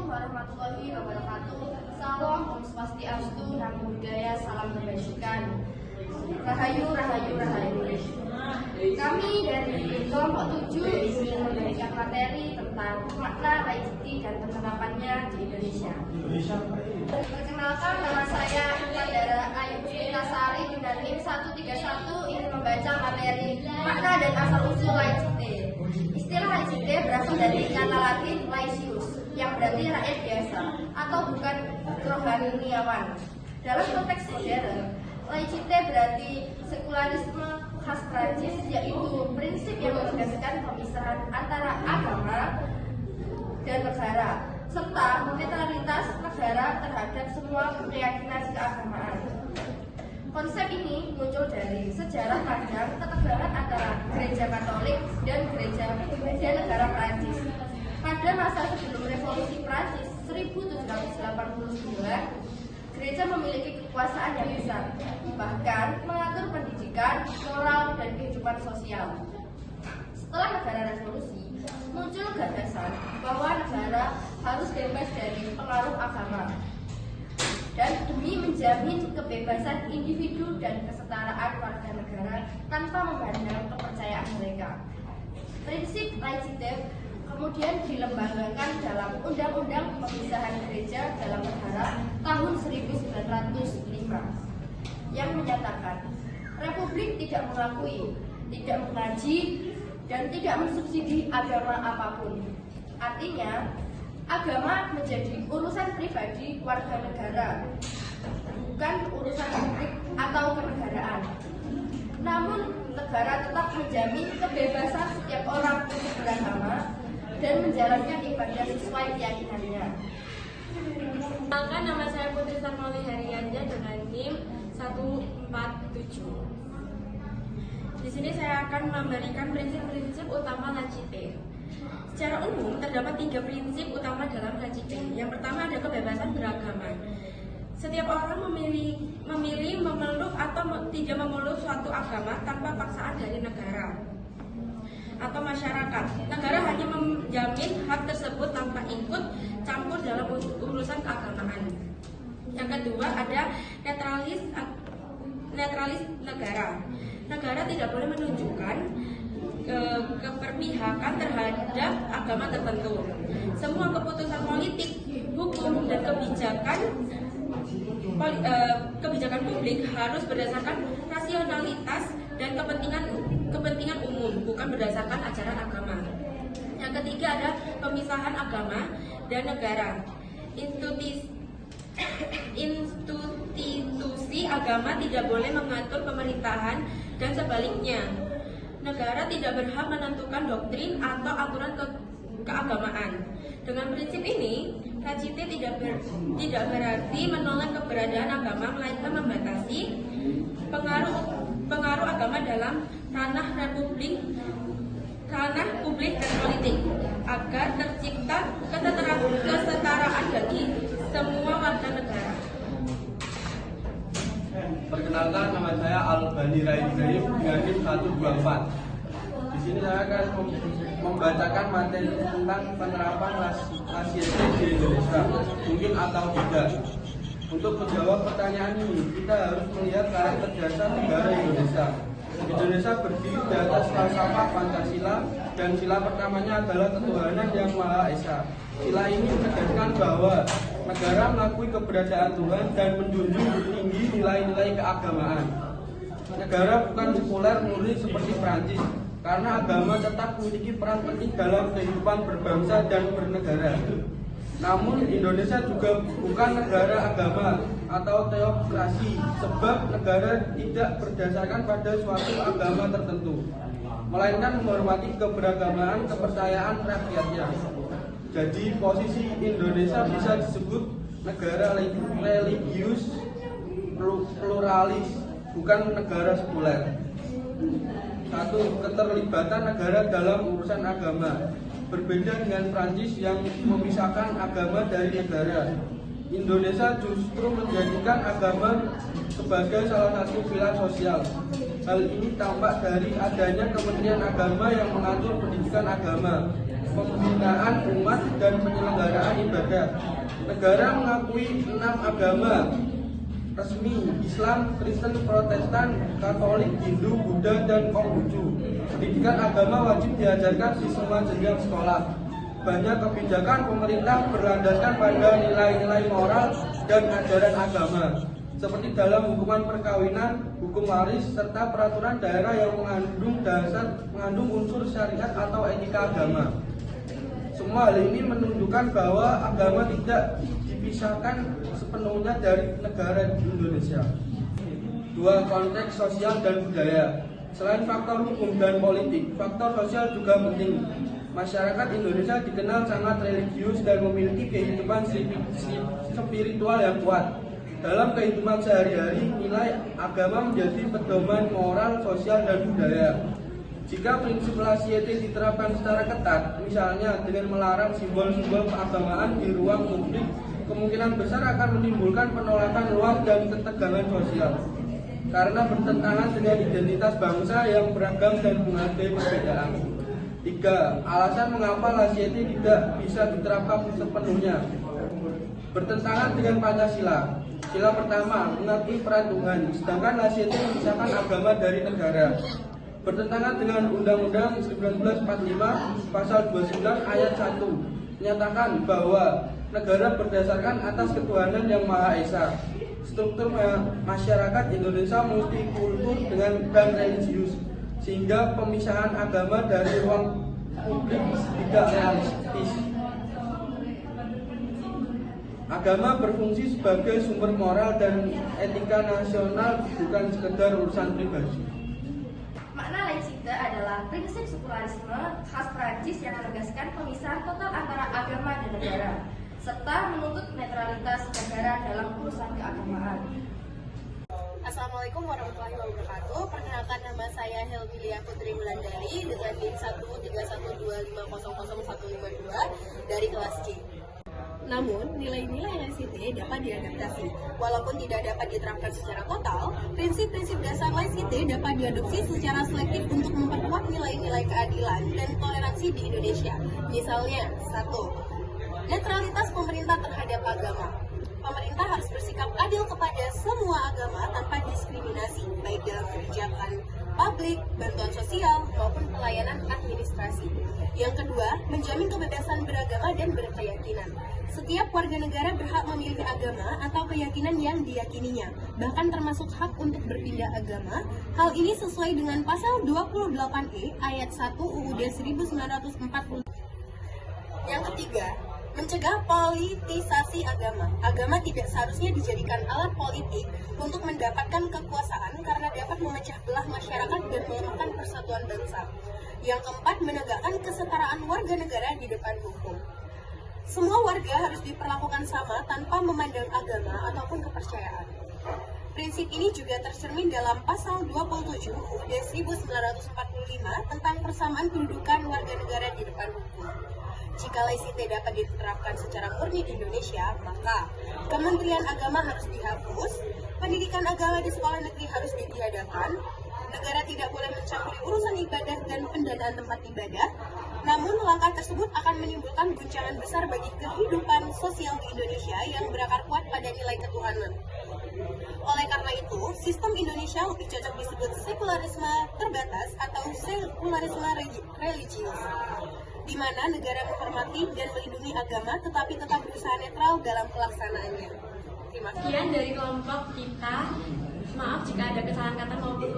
warahmatullahi wabarakatuh. Salam Om Swastiastu, Namo Buddhaya, salam kebajikan. Rahayu, rahayu, rahayu. Kami dari kelompok 7 ingin memberikan materi tentang makna ICT dan penerapannya di Indonesia. Perkenalkan, nama saya Pandara Ayu Sari dengan NIM 131 ingin membaca materi makna dan asal-usul ICT. Istilah ICT berasal dari kata Latin laicius, yang berarti rakyat biasa atau bukan rohaniawan. Dalam konteks modern, laicite berarti sekularisme khas Prancis, yaitu prinsip yang menegaskan pemisahan antara agama dan negara, serta netralitas negara terhadap semua keyakinan keagamaan. Konsep ini muncul dari sejarah panjang ketegangan antara gereja Katolik dan gereja negara Prancis. Pada masa sebelum revolusi Prancis 1789, gereja memiliki kekuasaan yang besar, bahkan mengatur pendidikan, moral, dan kehidupan sosial. Setelah negara revolusi, muncul gagasan bahwa negara harus bebas dari pengaruh agama dan demi menjamin kebebasan individu dan kesetaraan warga negara tanpa memandang kepercayaan mereka. Prinsip laicite kemudian dilembagakan dalam Undang-Undang Pemisahan Gereja dalam Negara tahun 1905 yang menyatakan Republik tidak mengakui, tidak mengaji, dan tidak mensubsidi agama apapun. Artinya, agama menjadi urusan pribadi warga negara, bukan urusan publik atau kenegaraan. Namun, negara tetap menjamin kebebasan setiap orang untuk beragama dan menjalankan ibadah sesuai keyakinannya. Perkenalkan, nama saya Putri Sarmali Haryanja dengan NIM 147. Di sini saya akan memberikan prinsip-prinsip utama laicite. Secara umum terdapat 3 prinsip utama dalam laicite. Yang pertama ada kebebasan beragama. Setiap orang memilih memeluk atau tidak memeluk suatu agama tanpa paksaan dari negara atau masyarakat. Negara hanya menjamin hak tersebut tanpa ikut campur dalam urusan keagamaan. Yang kedua ada netralis negara. Negara tidak boleh menunjukkan keberpihakan terhadap agama tertentu. Semua keputusan politik, hukum, dan kebijakan publik harus berdasarkan rasionalitas dan kepentingan umum, bukan berdasarkan ajaran agama. Yang ketiga ada pemisahan agama dan negara. Institusi agama tidak boleh mengatur pemerintahan dan sebaliknya. Negara tidak berhak menentukan doktrin atau aturan keagamaan. Dengan prinsip ini, laicite tidak berarti menolak keberadaan agama, melainkan membatasi pengaruh agama dalam ranah publik dan politik agar tercipta kesetaraan bagi semua warga negara. Perkenalkan, nama saya Albani Raidzaim dengan NIM 124. Di sini saya akan membacakan materi tentang penerapan laicite di Indonesia, mungkin atau tidak. Untuk menjawab pertanyaan ini, kita harus melihat karakter dasar negara Indonesia. Indonesia berdiri di atas falsafah Pancasila, dan sila pertamanya adalah ketuhanan yang Maha Esa. Sila ini menegaskan bahwa negara mengakui keberadaan Tuhan dan menjunjung tinggi nilai-nilai keagamaan. Negara bukan sekuler murni seperti Prancis, karena agama tetap memiliki peran penting dalam kehidupan berbangsa dan bernegara. Namun Indonesia juga bukan negara agama atau teokrasi, sebab negara tidak berdasarkan pada suatu agama tertentu, melainkan menghormati keberagamaan kepercayaan rakyatnya. Jadi posisi Indonesia bisa disebut negara religius pluralis, bukan negara sekuler. 1. Keterlibatan negara dalam urusan agama. Berbeda dengan Prancis yang memisahkan agama dari negara, Indonesia justru menjadikan agama sebagai salah satu pilar sosial. Hal ini tampak dari adanya Kementerian Agama yang mengatur pendidikan agama. pembinaan umat dan penyelenggaraan ibadah. Negara mengakui 6 agama resmi: Islam, Kristen, Protestan, Katolik, Hindu, Buddha, dan Konghucu. Pendidikan agama wajib diajarkan di semua jenjang sekolah. Banyak kebijakan pemerintah berlandaskan pada nilai-nilai moral dan ajaran agama, seperti dalam hukuman perkawinan, hukum waris, serta peraturan daerah yang mengandung unsur syariat atau etika agama. Semua hal ini menunjukkan bahwa agama tidak dipisahkan sepenuhnya dari negara Indonesia. 2. Konteks sosial dan budaya. Selain faktor hukum dan politik, faktor sosial juga penting. Masyarakat Indonesia dikenal sangat religius dan memiliki kehidupan spiritual yang kuat. Dalam kehidupan sehari-hari, nilai agama menjadi pedoman moral, sosial, dan budaya. Jika prinsip laicity diterapkan secara ketat, misalnya dengan melarang simbol-simbol keagamaan di ruang publik, kemungkinan besar akan menimbulkan penolakan luas dan ketegangan sosial, karena bertentangan dengan identitas bangsa yang beragam dan menghargai perbedaan. 3. Alasan mengapa laicity tidak bisa diterapkan sepenuhnya. Bertentangan dengan Pancasila. Sila pertama mengakui peran Tuhan, sedangkan laicity memisahkan agama dari negara. Bertentangan dengan Undang-Undang 1945 Pasal 29 Ayat 1 menyatakan bahwa negara berdasarkan atas ketuhanan yang Maha Esa. Struktur masyarakat Indonesia multikultur dan religius, sehingga pemisahan agama dari ruang publik tidak realistis. Agama berfungsi sebagai sumber moral dan etika nasional, bukan sekedar urusan pribadi. Makna laicite adalah prinsip sekularisme khas Prancis yang menegaskan pemisahan total antara agama dan negara, serta menuntut netralitas negara dalam urusan keagamaan. Assalamualaikum warahmatullahi wabarakatuh. Perkenalkan, nama saya Helmilia Putri Wulandari dengan NIM 13125000152 dari kelas C. Namun, nilai-nilai laicite dapat diadaptasi. Walaupun tidak dapat diterapkan secara total, prinsip-prinsip dasar laicite dapat diadopsi secara selektif untuk memperkuat nilai-nilai keadilan dan toleransi di Indonesia. Misalnya, 1. Netralitas pemerintah terhadap agama. Pemerintah harus bersikap adil kepada semua agama tanpa diskriminasi, baik dalam kebijakan publik, bantuan sosial, maupun pelayanan administrasi. Yang kedua, menjamin kebebasan beragama dan berkeyakinan. Setiap warga negara berhak memilih agama atau keyakinan yang diyakininya, bahkan termasuk hak untuk berpindah agama. Hal ini sesuai dengan pasal 28E ayat 1 UUD 1940. Yang ketiga, mencegah politisasi agama. Agama tidak seharusnya dijadikan alat politik untuk mendapatkan kekuasaan karena dapat memecah belah masyarakat dan melemahkan persatuan bangsa. Yang keempat, menegakkan kesetaraan warga negara di depan hukum. Semua warga harus diperlakukan sama tanpa memandang agama ataupun kepercayaan. Prinsip ini juga tercermin dalam pasal 27 UUD 1945 tentang persamaan kedudukan warga negara di depan hukum. Jika laicite dapat diterapkan secara murni di Indonesia, maka Kementerian Agama harus dihapus, pendidikan agama di sekolah negeri harus ditiadakan, negara tidak boleh mencampuri urusan ibadah dan pendanaan tempat ibadah. Namun, langkah tersebut akan menimbulkan guncangan besar bagi kehidupan sosial di Indonesia yang berakar kuat pada nilai ketuhanan. Oleh karena itu, sistem Indonesia lebih cocok disebut sekularisme terbatas atau sekularisme religius, di mana negara menghormati dan melindungi agama tetapi tetap berusaha netral dalam pelaksanaannya. Terima kasih. Sekian dari kelompok kita. Maaf jika ada kesalahan kata maupun